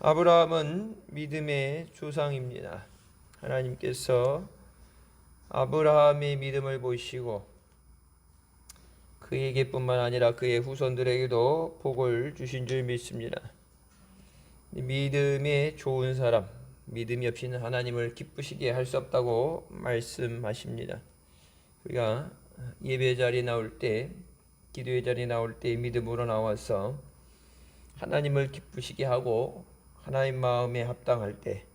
아브라함은 믿음의 조상입니다. 하나님께서 아브라함의 믿음을 보시고 그에게뿐만 아니라 그의 후손들에게도 복을 주신 줄 믿습니다. 믿음의 좋은 사람, 믿음이 없이는 하나님을 기쁘시게 할 수 없다고 말씀하십니다. 우리가 예배 자리에 나올 때, 기도의 자리에 나올 때 믿음으로 나와서 하나님을 기쁘시게 하고 하나님 마음에 합당할 때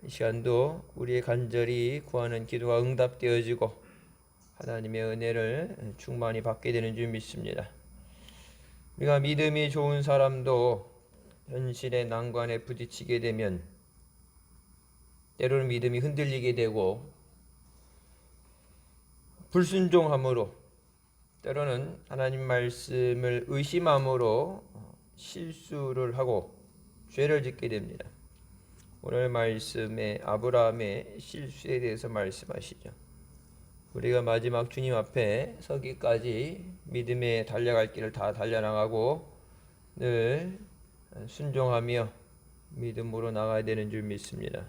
이 시간도 우리의 간절히 구하는 기도가 응답되어지고 하나님의 은혜를 충만히 받게 되는 줄 믿습니다. 우리가 믿음이 좋은 사람도 현실의 난관에 부딪히게 되면 때로는 믿음이 흔들리게 되고 불순종함으로 때로는 하나님 말씀을 의심함으로 실수를 하고 죄를 짓게 됩니다. 오늘 말씀에 아브라함의 실수에 대해서 말씀하시죠. 우리가 마지막 주님 앞에 서기까지 믿음에 달려갈 길을 다 달려나가고 늘 순종하며 믿음으로 나가야 되는 줄 믿습니다.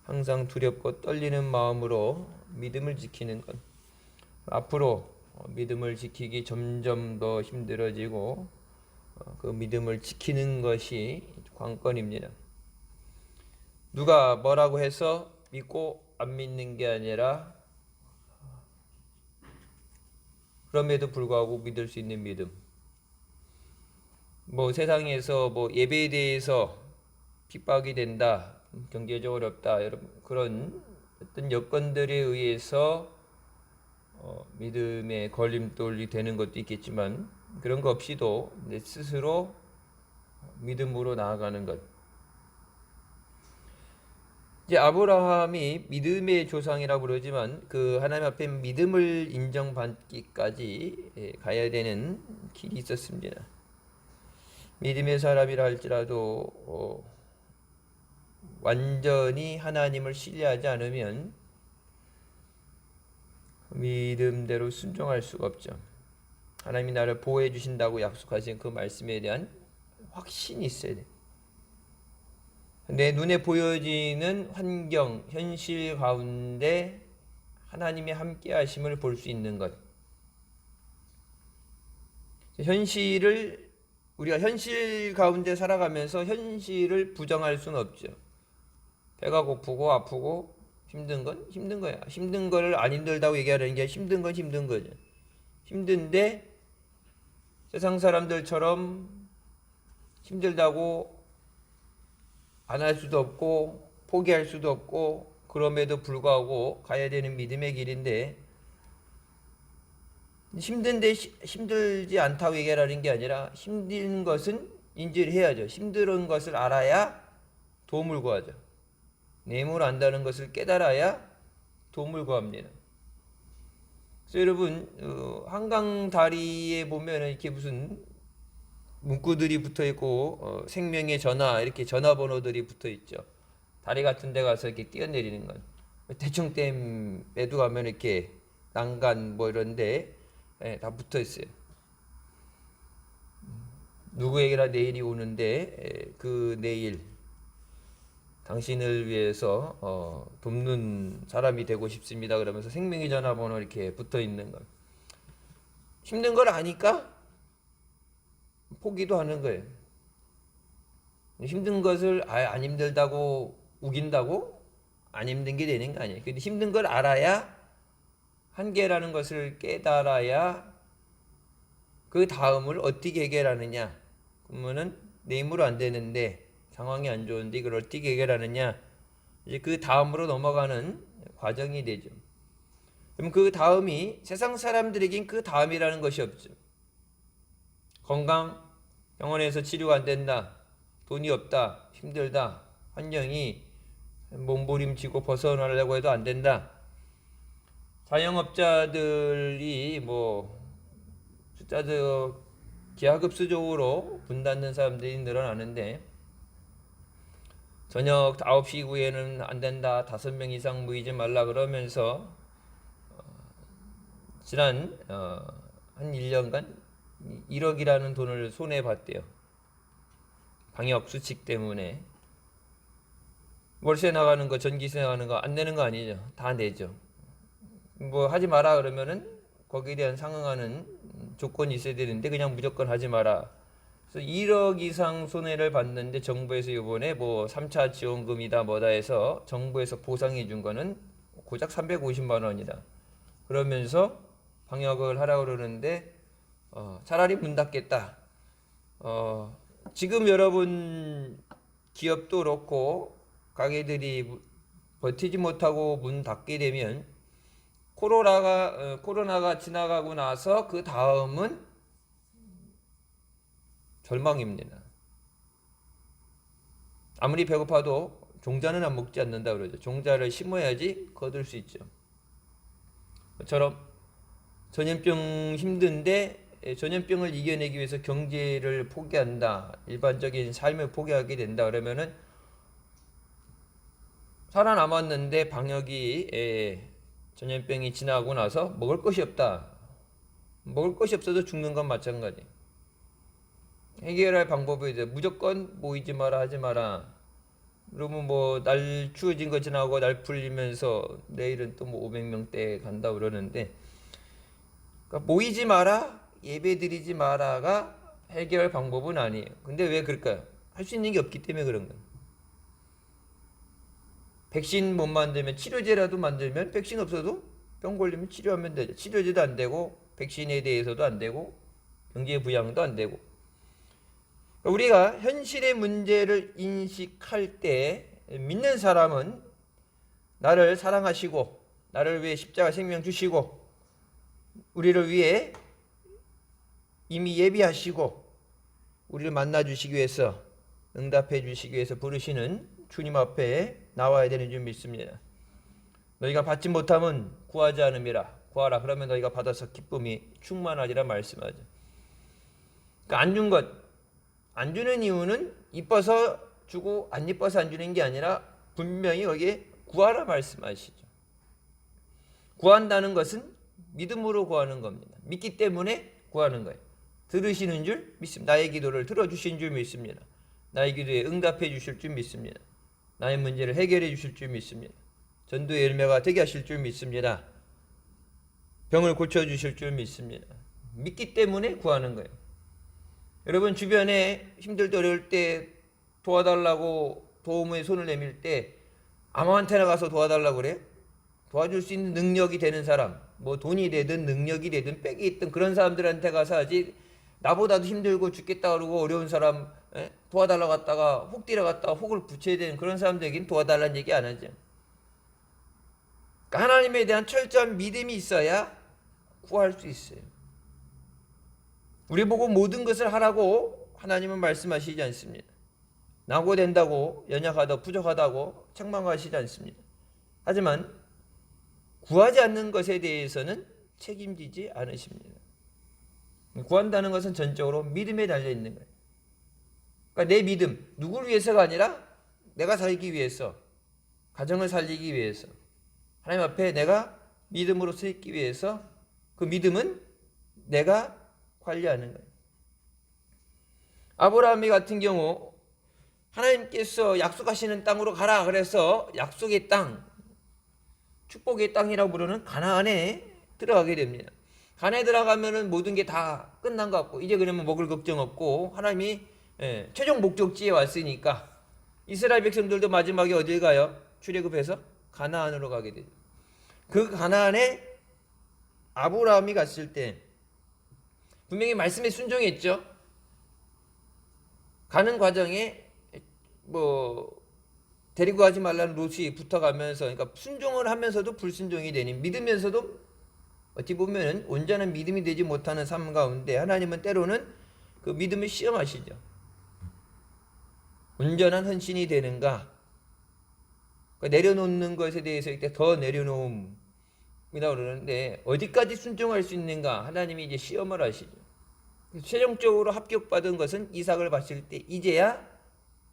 항상 두렵고 떨리는 마음으로 믿음을 지키는 것, 앞으로 믿음을 지키기 점점 더 힘들어지고 그 믿음을 지키는 것이 관건입니다. 누가 뭐라고 해서 믿고 안 믿는 게 아니라 그럼에도 불구하고 믿을 수 있는 믿음. 세상에서 예배에 대해서 핍박이 된다, 경제적으로 어렵다, 여러분 그런 어떤 여건들에 의해서 믿음의 걸림돌이 되는 것도 있겠지만 그런 거 없이도 내 스스로 믿음으로 나아가는 것. 이제 아브라함이 믿음의 조상이라고 그러지만 그 하나님 앞에 믿음을 인정받기까지 가야 되는 길이 있었습니다. 믿음의 사람이라 할지라도 완전히 하나님을 신뢰하지 않으면 믿음대로 순종할 수가 없죠. 하나님이 나를 보호해 주신다고 약속하신 그 말씀에 대한 확신이 있어야 돼. 내 눈에 보여지는 환경, 현실 가운데 하나님의 함께 하심을 볼 수 있는 것. 우리가 현실 가운데 살아가면서 현실을 부정할 수는 없죠. 배가 고프고 아프고 힘든 건 힘든 거야. 힘든 걸 안 힘들다고 얘기하는 게 힘든 건 힘든 거죠. 힘든데 세상 사람들처럼 힘들다고 안 할 수도 없고 포기할 수도 없고 그럼에도 불구하고 가야 되는 믿음의 길인데 힘든데 힘들지 않다고 얘기하라는 게 아니라 힘든 것은 인지를 해야죠. 힘든 것을 알아야 도움을 구하죠. 내용을 안다는 것을 깨달아야 도움을 구합니다. 그래서 여러분 한강 다리에 보면 이렇게 무슨 문구들이 붙어 있고 생명의 전화 이렇게 전화번호들이 붙어 있죠. 다리 같은 데 가서 이렇게 뛰어내리는 건 대충댐에도 가면 이렇게 난간 이런데 다 붙어 있어요. 누구에게나 내일이 오는데 그 내일 당신을 위해서 돕는 사람이 되고 싶습니다. 그러면서 생명의 전화번호 이렇게 붙어 있는 것. 힘든 걸 아니까 포기도 하는 거예요. 힘든 것을 안 힘들다고 우긴다고 안 힘든 게 되는 거 아니에요. 근데 힘든 걸 알아야 한계라는 것을 깨달아야 그 다음을 어떻게 해결하느냐. 그러면은 내 힘으로 안 되는데 상황이 안 좋은데 이걸 어떻게 해결하느냐. 이제 그 다음으로 넘어가는 과정이 되죠. 그럼 그 다음이 세상 사람들에겐 그 다음이라는 것이 없죠. 건강, 병원에서 치료가 안 된다. 돈이 없다. 힘들다. 환경이 몸부림치고 벗어나려고 해도 안 된다. 자영업자들이 숫자도 기하급수적으로 문 닫는 사람들이 늘어나는데 저녁 9시 이후에는 안 된다. 5명 이상 모이지 말라 그러면서 지난 한 1년간 1억이라는 돈을 손해봤대요. 방역 수칙 때문에. 월세 나가는 거, 전기세 나가는 거 안 내는 거 아니죠. 다 내죠. 뭐 하지 마라 그러면은 거기에 대한 상응하는 조건이 있어야 되는데 그냥 무조건 하지 마라. 그래서 1억 이상 손해를 봤는데 정부에서 이번에 뭐 3차 지원금이다 뭐다 해서 정부에서 보상해 준 거는 고작 350만 원이다. 그러면서 방역을 하라고 그러는데 차라리 문 닫겠다. 지금 여러분 기업도 그렇고 가게들이 버티지 못하고 문 닫게 되면 코로나가 지나가고 나서 그 다음은 절망입니다. 아무리 배고파도 종자는 안 먹지 않는다 그러죠. 종자를 심어야지 거둘 수 있죠. 그처럼 전염병 힘든데 전염병을 이겨내기 위해서 경제를 포기한다. 일반적인 삶을 포기하게 된다. 그러면은 살아남았는데 방역이 전염병이 지나고 나서 먹을 것이 없다. 먹을 것이 없어도 죽는 건 마찬가지. 해결할 방법이 이제 무조건 모이지 마라 하지 마라. 그러면 뭐 날 추워진 거 지나고 날 풀리면서 내일은 또 뭐 500명대 간다 그러는데 그러니까 모이지 마라 예배 드리지 마라가 해결 방법은 아니에요. 근데 왜 그럴까요? 할 수 있는 게 없기 때문에 그런 거예요. 백신 못 만들면 치료제라도 만들면 백신 없어도 병 걸리면 치료하면 되죠. 치료제도 안 되고 백신에 대해서도 안 되고 경제 부양도 안 되고. 우리가 현실의 문제를 인식할 때 믿는 사람은 나를 사랑하시고 나를 위해 십자가 생명 주시고 우리를 위해 이미 예비하시고 우리를 만나 주시기 위해서 응답해 주시기 위해서 부르시는 주님 앞에 나와야 되는 줄 믿습니다. 너희가 받지 못하면 구하지 않음이라. 구하라 그러면 너희가 받아서 기쁨이 충만하리라 말씀하죠. 그러니까 안 주는 이유는 이뻐서 주고 안 이뻐서 안 주는 게 아니라 분명히 여기에 구하라 말씀하시죠. 구한다는 것은 믿음으로 구하는 겁니다. 믿기 때문에 구하는 거예요. 들으시는 줄 믿습니다. 나의 기도를 들어주신 줄 믿습니다. 나의 기도에 응답해 주실 줄 믿습니다. 나의 문제를 해결해 주실 줄 믿습니다. 전도의 열매가 되게 하실 줄 믿습니다. 병을 고쳐주실 줄 믿습니다. 믿기 때문에 구하는 거예요. 여러분 주변에 힘들 때 어려울 때 도와달라고 도움의 손을 내밀 때 아무한테나 가서 도와달라고 그래요? 도와줄 수 있는 능력이 되는 사람, 뭐 돈이 되든 능력이 되든 빽이 있든 그런 사람들한테 가서 하지 나보다도 힘들고 죽겠다 그러고 어려운 사람 도와달라고 갔다가 혹 뛰어갔다가 혹을 붙여야 되는 그런 사람들에게는 도와달라는 얘기 안 하죠. 그러니까 하나님에 대한 철저한 믿음이 있어야 구할 수 있어요. 우리 보고 모든 것을 하라고 하나님은 말씀하시지 않습니다. 낙오된다고 연약하다고 부족하다고 책망하시지 않습니다. 하지만 구하지 않는 것에 대해서는 책임지지 않으십니다. 구한다는 것은 전적으로 믿음에 달려 있는 거예요. 그러니까 내 믿음, 누구를 위해서가 아니라 내가 살기 위해서, 가정을 살리기 위해서, 하나님 앞에 내가 믿음으로 서 있기 위해서 그 믿음은 내가 관리하는 거예요. 아브라함이 같은 경우 하나님께서 약속하시는 땅으로 가라 그래서 약속의 땅, 축복의 땅이라고 부르는 가나안에 들어가게 됩니다. 가나안에 들어가면은 모든 게 다 끝난 것 같고 이제 그러면 먹을 걱정 없고 하나님이 최종 목적지에 왔으니까 이스라엘 백성들도 마지막에 어딜 가요? 출애굽해서 가나안으로 가게 돼요. 그 가나안에 아브라함이 갔을 때 분명히 말씀에 순종했죠. 가는 과정에 뭐 데리고 가지 말라는 롯이 붙어가면서 그러니까 순종을 하면서도 불순종이 되니 믿으면서도 어찌 보면 온전한 믿음이 되지 못하는 삶 가운데 하나님은 때로는 그 믿음을 시험하시죠. 온전한 헌신이 되는가? 그러니까 내려놓는 것에 대해서 이때 더 내려놓음이라고 그러는데 어디까지 순종할 수 있는가? 하나님이 이제 시험을 하시죠. 최종적으로 합격받은 것은 이삭을 봤을 때 이제야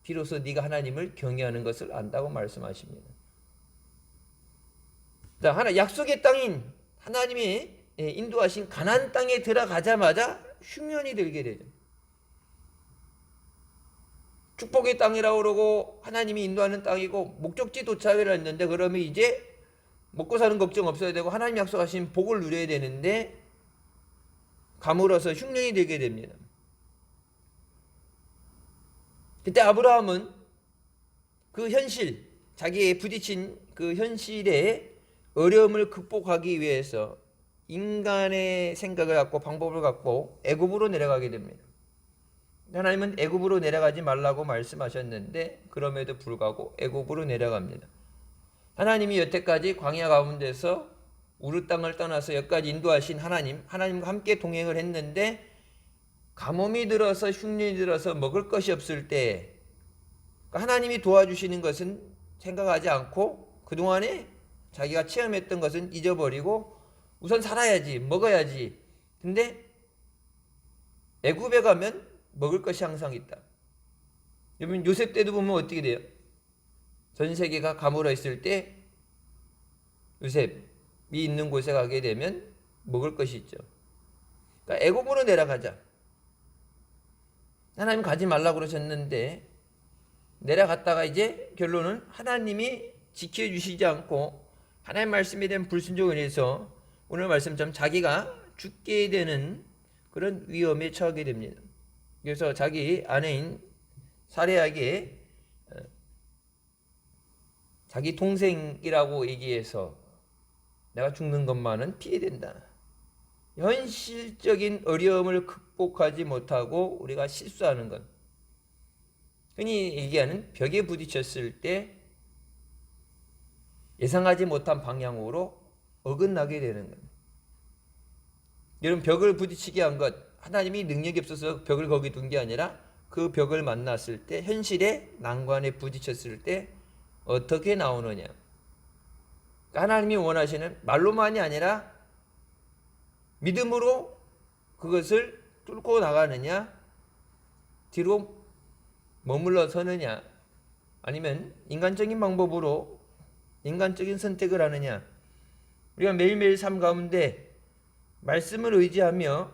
비로소 네가 하나님을 경외하는 것을 안다고 말씀하십니다. 자, 하나 약속의 땅인 하나님이 인도하신 가나안 땅에 들어가자마자 흉년이 들게 되죠. 축복의 땅이라고 그러고 하나님이 인도하는 땅이고 목적지 도착을 했는데, 그러면 이제 먹고 사는 걱정 없어야 되고 하나님 약속하신 복을 누려야 되는데 가물어서 흉년이 되게 됩니다. 그때 아브라함은 그 현실, 자기의 부딪힌 그 현실의 어려움을 극복하기 위해서 인간의 생각을 갖고 방법을 갖고 애굽으로 내려가게 됩니다. 하나님은 애굽으로 내려가지 말라고 말씀하셨는데 그럼에도 불구하고 애굽으로 내려갑니다. 하나님이 여태까지 광야 가운데서 우르 땅을 떠나서 여기까지 인도하신 하나님과 함께 동행을 했는데 가뭄이 들어서 흉년이 들어서 먹을 것이 없을 때 하나님이 도와주시는 것은 생각하지 않고 그동안에 자기가 체험했던 것은 잊어버리고 우선 살아야지, 먹어야지. 근데 애굽에 가면 먹을 것이 항상 있다. 여러분 요셉 때도 보면 어떻게 돼요? 전 세계가 가물어 있을 때 요셉이 있는 곳에 가게 되면 먹을 것이 있죠. 그러니까 애굽으로 내려가자. 하나님 가지 말라고 그러셨는데 내려갔다가 이제 결론은 하나님이 지켜주시지 않고 하나님 말씀에 대한 불순종을 해서 오늘 말씀처럼 자기가 죽게 되는 그런 위험에 처하게 됩니다. 그래서 자기 아내인 사레에게 자기 동생이라고 얘기해서 내가 죽는 것만은 피해된다. 현실적인 어려움을 극복하지 못하고 우리가 실수하는 것, 흔히 얘기하는 벽에 부딪혔을 때 예상하지 못한 방향으로 어긋나게 되는 것. 여러분 벽을 부딪히게 한 것, 하나님이 능력이 없어서 벽을 거기 둔 게 아니라 그 벽을 만났을 때 현실의 난관에 부딪혔을 때 어떻게 나오느냐. 하나님이 원하시는 말로만이 아니라 믿음으로 그것을 뚫고 나가느냐, 뒤로 머물러 서느냐, 아니면 인간적인 방법으로 인간적인 선택을 하느냐. 우리가 매일매일 삶 가운데 말씀을 의지하며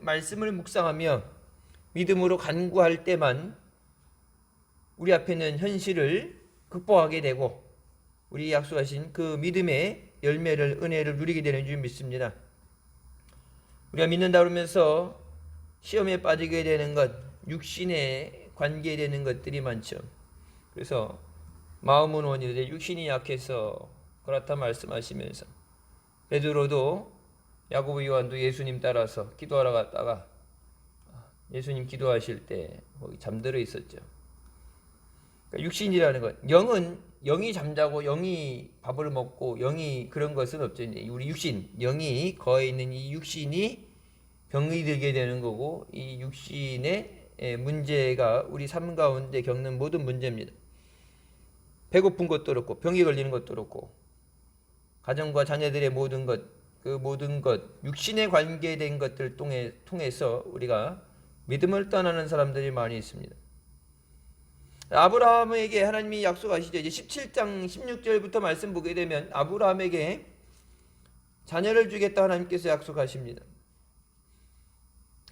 말씀을 묵상하며 믿음으로 간구할 때만 우리 앞에 있는 현실을 극복하게 되고 우리 약속하신 그 믿음의 열매를, 은혜를 누리게 되는 줄 믿습니다. 우리가 믿는다 그러면서 시험에 빠지게 되는 것, 육신에 관계되는 것들이 많죠. 그래서 마음은 원이되 육신이 약해서 그렇다 말씀하시면서 베드로도 야고보 요한도 예수님 따라서 기도하러 갔다가 예수님 기도하실 때 거기 잠들어 있었죠. 그러니까 육신이라는 것, 영이 잠자고 영이 밥을 먹고 영이 그런 것은 없죠. 우리 육신, 영이 거해 있는 이 육신이 병이 들게 되는 거고 이 육신의 문제가 우리 삶 가운데 겪는 모든 문제입니다. 배고픈 것도 그렇고 병이 걸리는 것도 그렇고 가정과 자녀들의 모든 것, 그 모든 것, 육신에 관계된 것들 통해서 우리가 믿음을 떠나는 사람들이 많이 있습니다. 아브라함에게 하나님이 약속하시죠. 이제 17장 16절부터 말씀 보게 되면 아브라함에게 자녀를 주겠다 하나님께서 약속하십니다.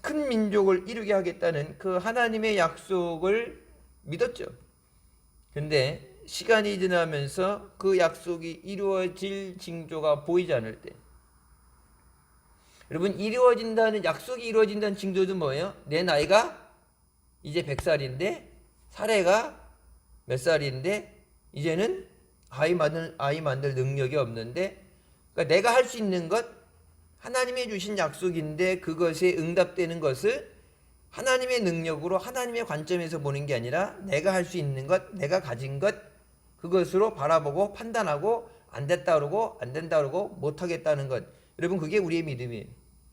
큰 민족을 이루게 하겠다는 그 하나님의 약속을 믿었죠. 근데 시간이 지나면서 그 약속이 이루어질 징조가 보이지 않을 때, 여러분 약속이 이루어진다는 징조도 뭐예요? 내 나이가 이제 100살인데 사례가 몇 살인데 이제는 아이 만들 능력이 없는데, 그러니까 내가 할 수 있는 것, 하나님이 주신 약속인데 그것에 응답되는 것을 하나님의 능력으로 하나님의 관점에서 보는 게 아니라 내가 할 수 있는 것, 내가 가진 것, 그것으로 바라보고 판단하고 안 됐다 그러고 안 된다 그러고 못하겠다는 것. 여러분 그게 우리의 믿음이에요.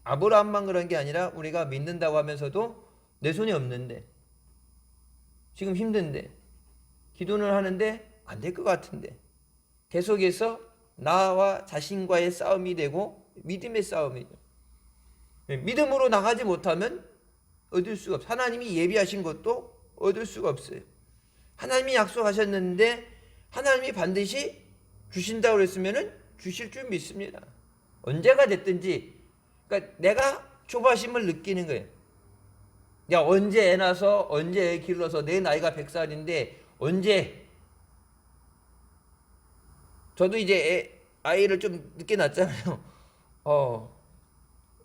아브라함만 그런 게 아니라 우리가 믿는다고 하면서도 내 손이 없는데, 지금 힘든데, 기도는 하는데 안 될 것 같은데, 계속해서 나와 자신과의 싸움이 되고 믿음의 싸움이죠. 믿음으로 나가지 못하면 얻을 수가 없어요. 하나님이 예비하신 것도 얻을 수가 없어요. 하나님이 약속하셨는데 하나님이 반드시 주신다고 그랬으면 주실 줄 믿습니다. 언제가 됐든지. 그러니까 내가 조바심을 느끼는 거예요. 야, 언제 애 낳아서 언제 애 길러서 내 나이가 100살인데 언제. 저도 이제 아이를 좀 늦게 낳았잖아요.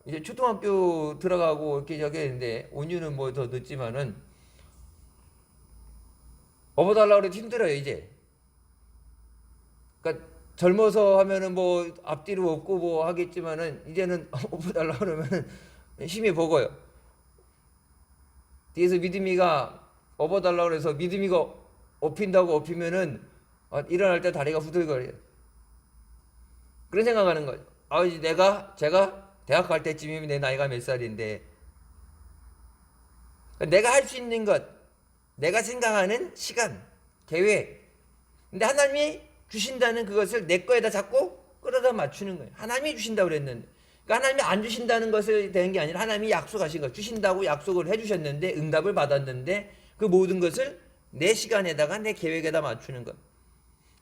이제 초등학교 들어가고 이렇게 저기 했는데 5년은 뭐 더 늦지만은 업어달라고 해도 힘들어요 이제. 그러니까 젊어서 하면은 뭐 앞뒤로 없고 뭐 하겠지만은 이제는 업어달라고 그러면은 힘이 버거요. 뒤에서 믿음이가 업어달라고 그래서 믿음이가 업힌다고 업히면은 일어날 때 다리가 후들거려요. 그런 생각하는 거죠. 이제 제가 대학 갈 때쯤이면 내 나이가 몇 살인데, 내가 할 수 있는 것, 내가 생각하는 시간, 계획. 근데 하나님이 주신다는 그것을 내 거에다 자꾸 끌어다 맞추는 거예요. 하나님이 주신다고 그랬는데. 그러니까 하나님이 안 주신다는 것을 되는 게 아니라 하나님이 약속하신 것, 주신다고 약속을 해주셨는데, 응답을 받았는데, 그 모든 것을 내 시간에다가 내 계획에다 맞추는 것.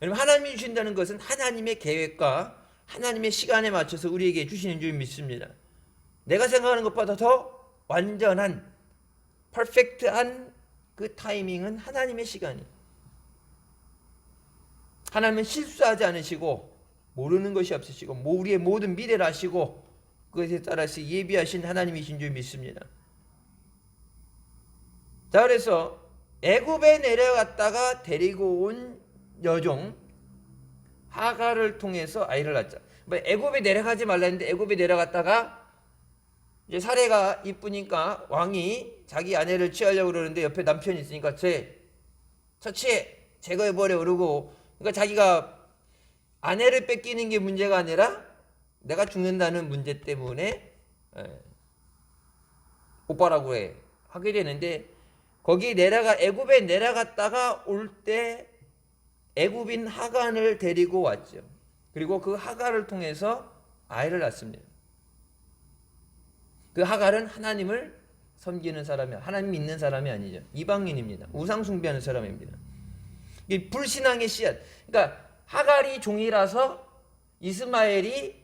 여러분, 하나님이 주신다는 것은 하나님의 계획과 하나님의 시간에 맞춰서 우리에게 주시는 줄 믿습니다. 내가 생각하는 것보다 더 완전한, 퍼펙트한 그 타이밍은 하나님의 시간이에요. 하나님은 실수하지 않으시고 모르는 것이 없으시고 우리의 모든 미래를 아시고 그것에 따라서 예비하신 하나님이신 줄 믿습니다. 자, 그래서 애굽에 내려갔다가 데리고 온 여종 하갈을 통해서 아이를 낳자. 애굽에 내려가지 말라 했는데 애굽에 내려갔다가 이제 사례가 이쁘니까 왕이 자기 아내를 취하려고 그러는데 옆에 남편이 있으니까 처치해 제거해버려 그러고, 그러니까 자기가 아내를 뺏기는 게 문제가 아니라 내가 죽는다는 문제 때문에 오빠라고 하게 되는데, 거기 애굽에 내려갔다가 올 때 애굽인 하간을 데리고 왔죠. 그리고 그 하갈을 통해서 아이를 낳습니다. 그 하갈은 하나님을 섬기는 사람이, 하나님 믿는 사람이 아니죠. 이방인입니다. 우상 숭배하는 사람입니다. 이 불신앙의 씨앗. 그러니까 하갈이 종이라서 이스마엘이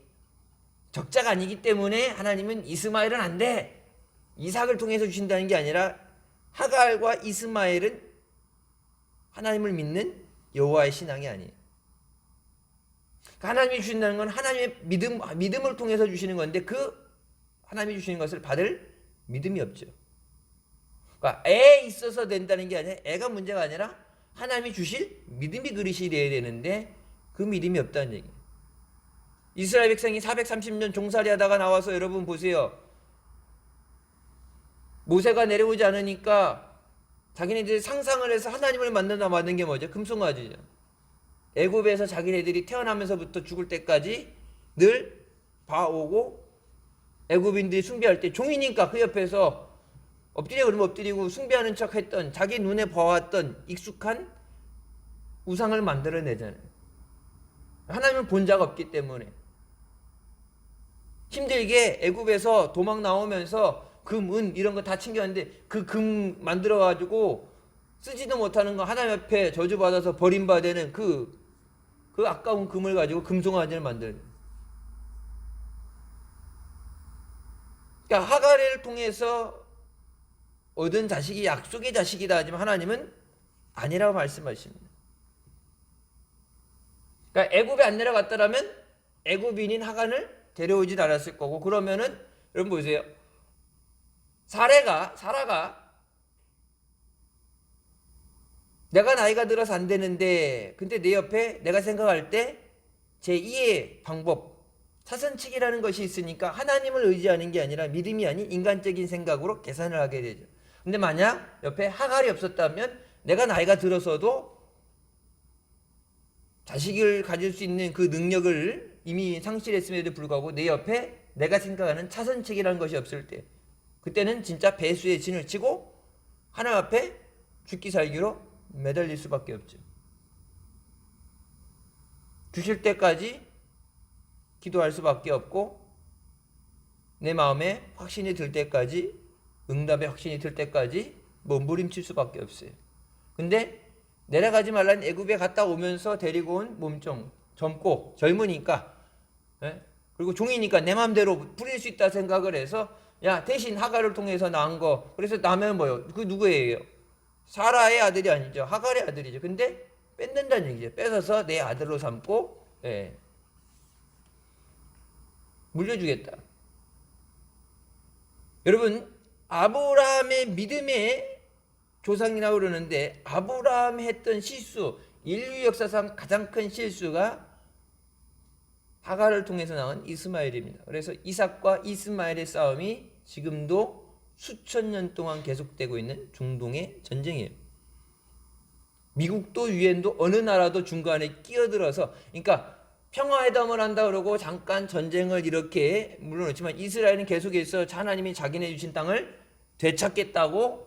적자가 아니기 때문에 하나님은 이스마엘은 안 돼, 이삭을 통해서 주신다는 게 아니라 하갈과 이스마엘은 하나님을 믿는 여호와의 신앙이 아니에요. 하나님이 주신다는 건 하나님의 믿음을 통해서 주시는 건데, 그 하나님이 주시는 것을 받을 믿음이 없죠. 그러니까 애에 있어서 된다는 게 아니라, 애가 문제가 아니라 하나님이 주실 믿음이 그릇이 돼야 되는데 그 믿음이 없다는 얘기예요. 이스라엘 백성이 430년 종살이 하다가 나와서 여러분 보세요. 모세가 내려오지 않으니까 자기네들이 상상을 해서 하나님을 만든 게 뭐죠? 금송아지죠. 애굽에서 자기네들이 태어나면서부터 죽을 때까지 늘 봐오고, 애굽인들이 숭배할 때 종이니까 그 옆에서 엎드려 그러면 엎드리고 숭배하는 척 했던, 자기 눈에 봐왔던 익숙한 우상을 만들어내잖아요. 하나님은 본 자가 없기 때문에. 힘들게 애굽에서 도망 나오면서 금, 은 이런 거 다 챙겼는데 그 금 만들어가지고 쓰지도 못하는 거 하나님 앞에 저주받아서 버림받는 그 아까운 금을 가지고 금송아지를 만드는. 그러니까 하갈을 통해서 얻은 자식이 약속의 자식이다 하지만 하나님은 아니라고 말씀하십니다. 그러니까 애굽에 안 내려갔더라면 애굽인인 하간을 데려오진 않았을 거고, 그러면은 여러분 보세요. 사라가 내가 나이가 들어서 안 되는데 근데 내 옆에 내가 생각할 때 제2의 방법, 차선책이라는 것이 있으니까 하나님을 의지하는 게 아니라 믿음이 아닌 인간적인 생각으로 계산을 하게 되죠. 근데 만약 옆에 하갈이 없었다면 내가 나이가 들어서도 자식을 가질 수 있는 그 능력을 이미 상실했음에도 불구하고 내 옆에 내가 생각하는 차선책이라는 것이 없을 때, 그때는 진짜 배수의 진을 치고 하나님 앞에 죽기 살기로 매달릴 수밖에 없죠. 주실 때까지 기도할 수밖에 없고, 내 마음에 확신이 들 때까지, 응답의 확신이 들 때까지 몸부림칠 수밖에 없어요. 근데 내려가지 말라는 애굽에 갔다 오면서 데리고 온 몸종, 젊고 젊으니까, 그리고 종이니까 내 마음대로 부릴 수 있다 생각을 해서 야, 대신 하갈을 통해서 낳은 거. 그래서 나면 뭐요? 그 누구예요? 사라의 아들이 아니죠. 하갈의 아들이죠. 근데 뺏는다는 얘기죠. 뺏어서 내 아들로 삼고, 예, 물려주겠다. 여러분, 아브라함의 믿음의 조상이라고 그러는데, 아브라함이 했던 실수, 인류 역사상 가장 큰 실수가 하갈을 통해서 낳은 이스마엘입니다. 그래서 이삭과 이스마엘의 싸움이 지금도 수천 년 동안 계속되고 있는 중동의 전쟁이에요. 미국도 유엔도 어느 나라도 중간에 끼어들어서, 그러니까 평화회담을 한다 그러고 잠깐 전쟁을 이렇게 물러놓지만, 이스라엘은 계속해서 하나님이 자기네 주신 땅을 되찾겠다고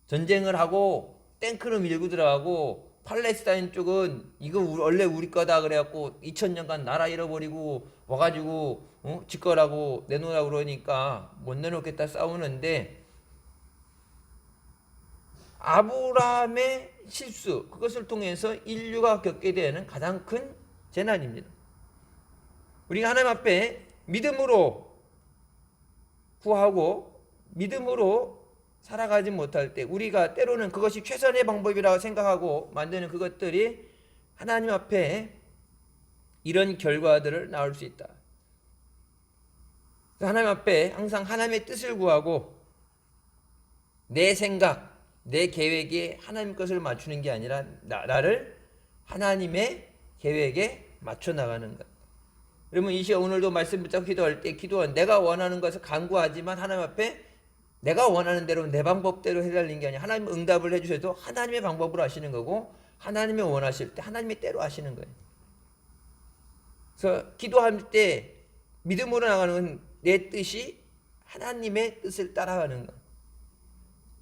전쟁을 하고 탱크로 밀고 들어가고, 팔레스타인 쪽은 이거 원래 우리 거다 그래갖고 2000년간 나라 잃어버리고 와가지고 지 거라고 내놓으라고 그러니까 못 내놓겠다 싸우는데, 아브라함의 실수, 그것을 통해서 인류가 겪게 되는 가장 큰 재난입니다. 우리가 하나님 앞에 믿음으로 구하고 믿음으로 살아가지 못할 때, 우리가 때로는 그것이 최선의 방법이라고 생각하고 만드는 그것들이 하나님 앞에 이런 결과들을 낳을 수 있다. 하나님 앞에 항상 하나님의 뜻을 구하고 내 생각, 내 계획에 하나님 것을 맞추는 게 아니라 나를 하나님의 계획에 맞춰 나가는 것. 그러면 이 시간 오늘도 말씀 붙잡고 기도할 때, 기도한 내가 원하는 것을 간구하지만 하나님 앞에 내가 원하는 대로 내 방법대로 해달라는 게 아니라 하나님 응답을 해주셔도 하나님의 방법으로 하시는 거고, 하나님이 원하실 때 하나님의 때로 하시는 거예요. 그래서 기도할 때 믿음으로 나가는 내 뜻이 하나님의 뜻을 따라가는 거.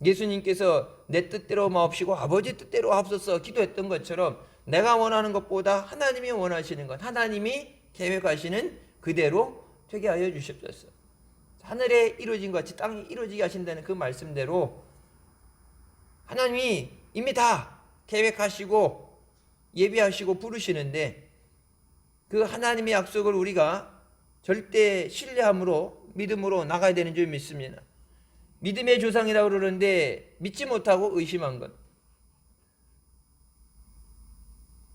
예수님께서 내 뜻대로 마옵시고 아버지 뜻대로 하옵소서 기도했던 것처럼, 내가 원하는 것보다 하나님이 원하시는 것, 하나님이 계획하시는 그대로 되게 하여 주십소서. 하늘에 이루어진 것 같이 땅이 이루어지게 하신다는 그 말씀대로 하나님이 이미 다 계획하시고 예비하시고 부르시는데, 그 하나님의 약속을 우리가 절대 신뢰함으로 믿음으로 나가야 되는 줄 믿습니다. 믿음의 조상이라고 그러는데 믿지 못하고 의심한 것.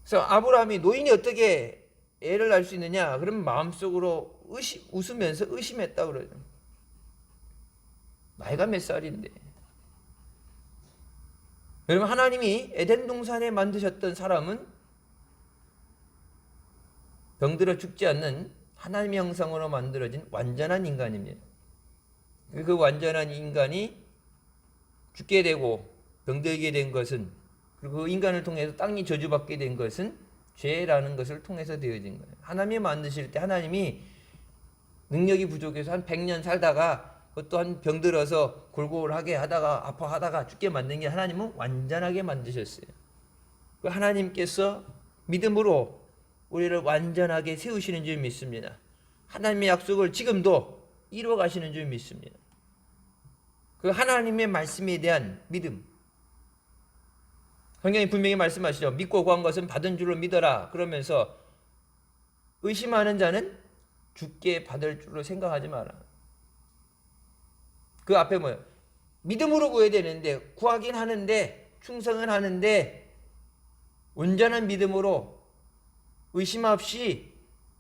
그래서 아브라함이 노인이 어떻게 애를 낳을 수 있느냐? 그러면 마음속으로 웃으면서 의심했다고 그러죠. 나이가 몇 살인데. 여러분, 하나님이 에덴 동산에 만드셨던 사람은 병들어 죽지 않는 하나님의 형상으로 만들어진 완전한 인간입니다. 그 완전한 인간이 죽게 되고 병들게 된 것은, 그리고 그 인간을 통해서 땅이 저주받게 된 것은 죄라는 것을 통해서 되어진 거예요. 하나님이 만드실 때 하나님이 능력이 부족해서 한 100년 살다가 그것도 한 병들어서 골골하게 하다가 아파하다가 죽게 만든 게, 하나님은 완전하게 만드셨어요. 그 하나님께서 믿음으로 우리를 완전하게 세우시는 줄 믿습니다. 하나님의 약속을 지금도 이루어 가시는 줄 믿습니다. 그 하나님의 말씀에 대한 믿음. 성경이 분명히 말씀하시죠. 믿고 구한 것은 받은 줄로 믿어라. 그러면서 의심하는 자는 죽게 받을 줄로 생각하지 마라. 그 앞에 뭐예요? 믿음으로 구해야 되는데, 구하긴 하는데, 충성은 하는데, 온전한 믿음으로 의심 없이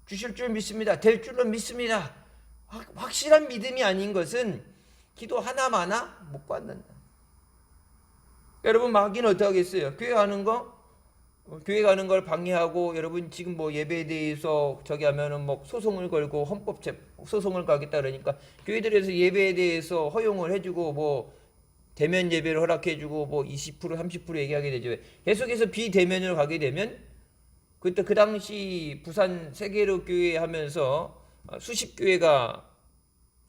주실 줄 믿습니다. 될 줄로 믿습니다. 확실한 믿음이 아닌 것은 기도 하나마나 못 받는다. 여러분, 마귀는 어떻게 하겠어요? 교회 가는 걸 방해하고, 여러분 지금 뭐 예배에 대해서 저기 하면은 뭐 소송을 걸고 헌법 소송을 가겠다 그러니까, 교회들에서 예배에 대해서 허용을 해주고 뭐 대면 예배를 허락해주고 뭐 20% 30% 얘기하게 되죠. 계속해서 비대면으로 가게 되면, 그때 그 당시 부산 세계로 교회 하면서 수십 교회가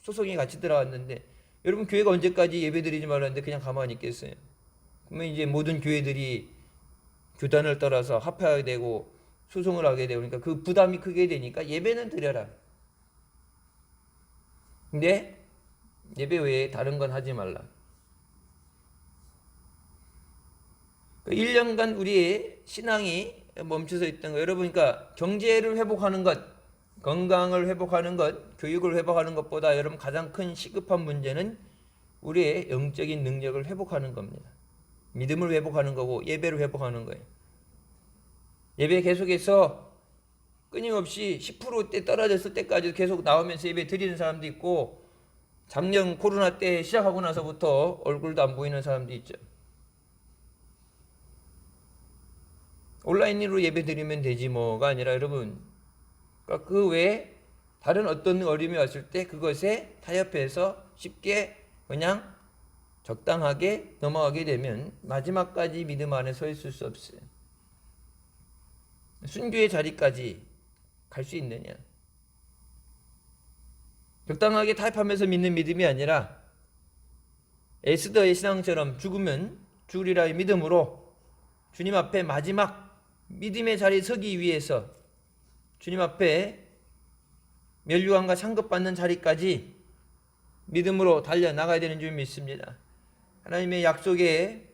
소송이 같이 들어왔는데, 여러분 교회가 언제까지 예배드리지 말았는데 그냥 가만히 있겠어요? 그러면 이제 모든 교회들이 교단을 따라서 합해하게 되고 소송을 하게 되고, 그러니까 그 부담이 크게 되니까 예배는 드려라. 근데 예배 외에 다른 건 하지 말라. 1년간 우리의 신앙이 멈춰서 있던 거, 여러분, 그러니까 경제를 회복하는 것, 건강을 회복하는 것, 교육을 회복하는 것보다 여러분 가장 큰 시급한 문제는 우리의 영적인 능력을 회복하는 겁니다. 믿음을 회복하는 거고 예배를 회복하는 거예요. 예배 계속해서 끊임없이 10%대 떨어졌을 때까지 계속 나오면서 예배 드리는 사람도 있고, 작년 코로나 때 시작하고 나서부터 얼굴도 안 보이는 사람도 있죠. 온라인으로 예배 드리면 되지 뭐가 아니라 여러분, 그러니까 그 외에 다른 어떤 어려움이 왔을 때 그것에 타협해서 쉽게 그냥 적당하게 넘어가게 되면 마지막까지 믿음 안에 서 있을 수 없어요. 순교의 자리까지 갈 수 있느냐? 적당하게 타협하면서 믿는 믿음이 아니라 에스더의 신앙처럼 죽으면 죽으리라의 믿음으로 주님 앞에 마지막 믿음의 자리에 서기 위해서 주님 앞에 면류관과 상급받는 자리까지 믿음으로 달려나가야 되는 줄 믿습니다. 하나님의 약속에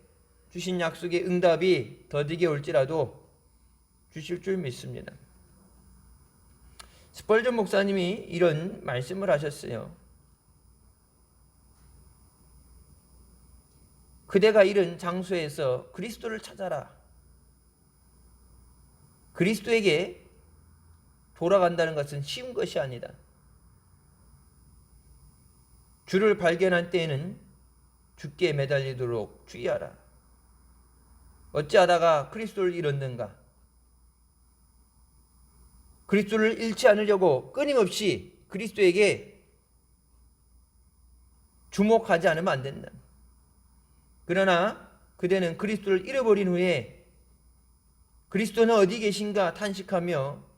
주신 약속의 응답이 더디게 올지라도 주실 줄 믿습니다. 스펄전 목사님이 이런 말씀을 하셨어요. 그대가 이른 장소에서 그리스도를 찾아라. 그리스도에게 돌아간다는 것은 쉬운 것이 아니다. 주를 발견한 때에는 주께 매달리도록 주의하라. 어찌하다가 그리스도를 잃었는가? 그리스도를 잃지 않으려고 끊임없이 그리스도에게 주목하지 않으면 안 된다. 그러나 그대는 그리스도를 잃어버린 후에 그리스도는 어디 계신가 탄식하며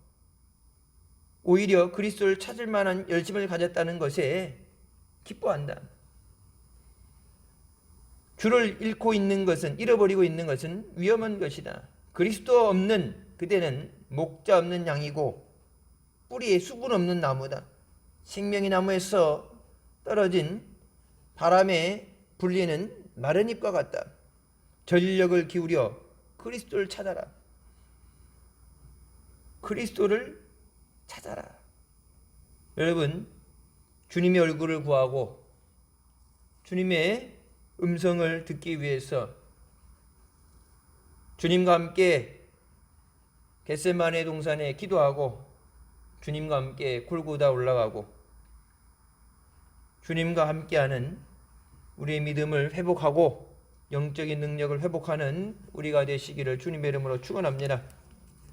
오히려 그리스도를 찾을 만한 열심을 가졌다는 것에 기뻐한다. 주를 잃고 있는 것은, 잃어버리고 있는 것은 위험한 것이다. 그리스도 없는 그대는 목자 없는 양이고 뿌리에 수분 없는 나무다. 생명의 나무에서 떨어진 바람에 불리는 마른 잎과 같다. 전력을 기울여 그리스도를 찾아라. 그리스도를 찾아라. 여러분, 주님의 얼굴을 구하고 주님의 음성을 듣기 위해서 주님과 함께 겟세마네 동산에 기도하고 주님과 함께 골고다 올라가고 주님과 함께하는 우리의 믿음을 회복하고 영적인 능력을 회복하는 우리가 되시기를 주님의 이름으로 축원합니다.